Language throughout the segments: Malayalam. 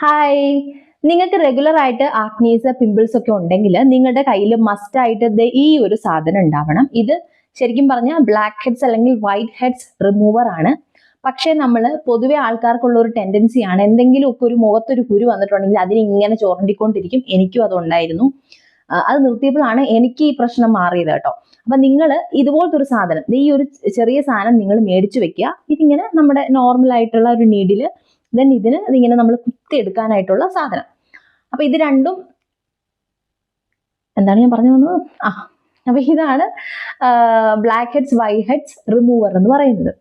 ഹായ്, നിങ്ങൾക്ക് റെഗുലർ ആയിട്ട് ആക്നീസ് പിമ്പിൾസ് ഒക്കെ ഉണ്ടെങ്കിൽ നിങ്ങളുടെ കയ്യിൽ മസ്റ്റ് ആയിട്ട് ഈ ഒരു സാധനം ഉണ്ടാവണം. ഇത് ശരിക്കും പറഞ്ഞാൽ ബ്ലാക്ക് ഹെഡ്സ് അല്ലെങ്കിൽ വൈറ്റ് ഹെഡ്സ് റിമൂവർ ആണ്. പക്ഷേ നമ്മൾ പൊതുവെ ആൾക്കാർക്കുള്ള ഒരു ടെൻഡൻസിയാണ് എന്തെങ്കിലും ഒക്കെ ഒരു മുഖത്തൊരു കുരു വന്നിട്ടുണ്ടെങ്കിൽ അതിന് ഇങ്ങനെ ചൊരണ്ടിക്കൊണ്ടിരിക്കും. എനിക്കും അതുണ്ടായിരുന്നു. അത് നിർത്തിയപ്പോഴാണ് എനിക്ക് ഈ പ്രശ്നം മാറിയത് കേട്ടോ. അപ്പൊ നിങ്ങൾ ഇതുപോലത്തെ ഒരു സാധനം, ഈ ഒരു ചെറിയ സാധനം നിങ്ങൾ മേടിച്ചു വെക്കുക. ഇതിങ്ങനെ നമ്മുടെ നോർമൽ ആയിട്ടുള്ള ഒരു നീഡില്, ദെൻ ഇതിങ്ങനെ നമ്മൾ കുത്തിയെടുക്കാനായിട്ടുള്ള സാധനം. അപ്പൊ ഇത് രണ്ടും എന്താണ് ഞാൻ പറഞ്ഞു വന്നത്? അപ്പൊ ഇതാണ് blackheads whiteheads remover എന്ന് പറയുന്നത്.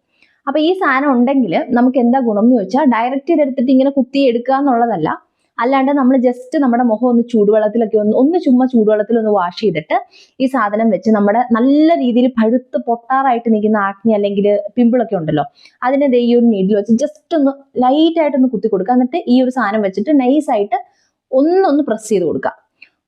അപ്പൊ ഈ സാധനം ഉണ്ടെങ്കിൽ നമുക്ക് എന്താ ഗുണം എന്ന് ചോദിച്ചാൽ, ഡയറക്റ്റ് ഇതെടുത്തിട്ട് ഇങ്ങനെ കുത്തി എടുക്കുക എന്നുള്ളതല്ല, അല്ലാണ്ട് നമ്മൾ ജസ്റ്റ് നമ്മുടെ മുഖം ഒന്ന് ചൂടുവെള്ളത്തിലൊക്കെ ഒന്ന് ചുമ്മാ ചൂടുവെള്ളത്തിൽ ഒന്ന് വാഷ് ചെയ്തിട്ട് ഈ സാധനം വെച്ച് നമ്മുടെ നല്ല രീതിയിൽ പഴുത്ത് പൊട്ടാറായിട്ട് നിൽക്കുന്ന ആക്നി അല്ലെങ്കിൽ പിമ്പിളൊക്കെ ഉണ്ടല്ലോ, അതിനെ ഈ ഒരു നീഡിൽ വെച്ച് ജസ്റ്റ് ഒന്ന് ലൈറ്റ് ആയിട്ടൊന്ന് കുത്തി കൊടുക്കുക. എന്നിട്ട് ഈ ഒരു സാധനം വെച്ചിട്ട് നൈസായിട്ട് ഒന്നൊന്ന് പ്രസ് ചെയ്ത് കൊടുക്കുക.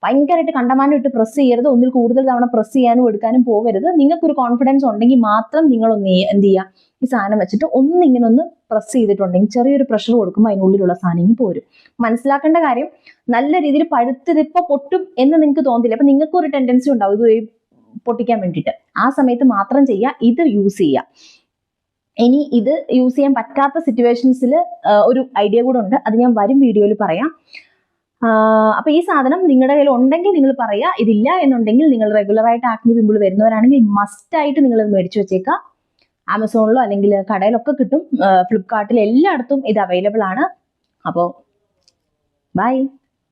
ഭയങ്കരമായിട്ട് കണ്ടമാനം ഇട്ട് പ്രസ് ചെയ്യരുത്. ഒന്നിൽ കൂടുതൽ തവണ പ്രസ് ചെയ്യാനും എടുക്കാനും പോകരുത്. നിങ്ങൾക്കൊരു കോൺഫിഡൻസ് ഉണ്ടെങ്കിൽ മാത്രം നിങ്ങളൊന്ന് എന്ത് ചെയ്യുക, ഈ സാധനം വെച്ചിട്ട് ഇങ്ങനെ ഒന്ന് പ്രസ് ചെയ്തിട്ടുണ്ടെങ്കിൽ ചെറിയൊരു പ്രഷർ കൊടുക്കുമ്പോൾ അതിനുള്ളിലുള്ള സാധനം പോരും. മനസ്സിലാക്കേണ്ട കാര്യം, നല്ല രീതിയിൽ പഴുത്തിതിപ്പോ പൊട്ടും എന്ന് നിങ്ങൾക്ക് തോന്നില്ല. അപ്പൊ നിങ്ങൾക്ക് ഒരു ടെൻഡൻസി ഉണ്ടാവും ഇത് പൊട്ടിക്കാൻ വേണ്ടിയിട്ട്. ആ സമയത്ത് മാത്രം ചെയ്യുക, ഇത് യൂസ് ചെയ്യുക. ഇനി ഇത് യൂസ് ചെയ്യാൻ പറ്റാത്ത സിറ്റുവേഷൻസിൽ ഒരു ഐഡിയ കൂടെ ഉണ്ട്, അത് ഞാൻ വരും വീഡിയോയിൽ പറയാം. അപ്പൊ ഈ സാധനം നിങ്ങളുടെ കയ്യിൽ ഉണ്ടെങ്കിൽ നിങ്ങൾ പറയാ. ഇതില്ല എന്നുണ്ടെങ്കിൽ നിങ്ങൾ റെഗുലർ ആയിട്ട് ആക്നി പിമ്പിൾ വരുന്നവരാണെങ്കിൽ മസ്റ്റ് ആയിട്ട് നിങ്ങൾ ഇത് മേടിച്ചു വെച്ചേക്കാം. ആമസോണിലോ അല്ലെങ്കിൽ കടയിലൊക്കെ കിട്ടും, ഫ്ലിപ്കാർട്ടിൽ എല്ലായിടത്തും ഇത് അവൈലബിൾ ആണ്. അപ്പോൾ ബൈ.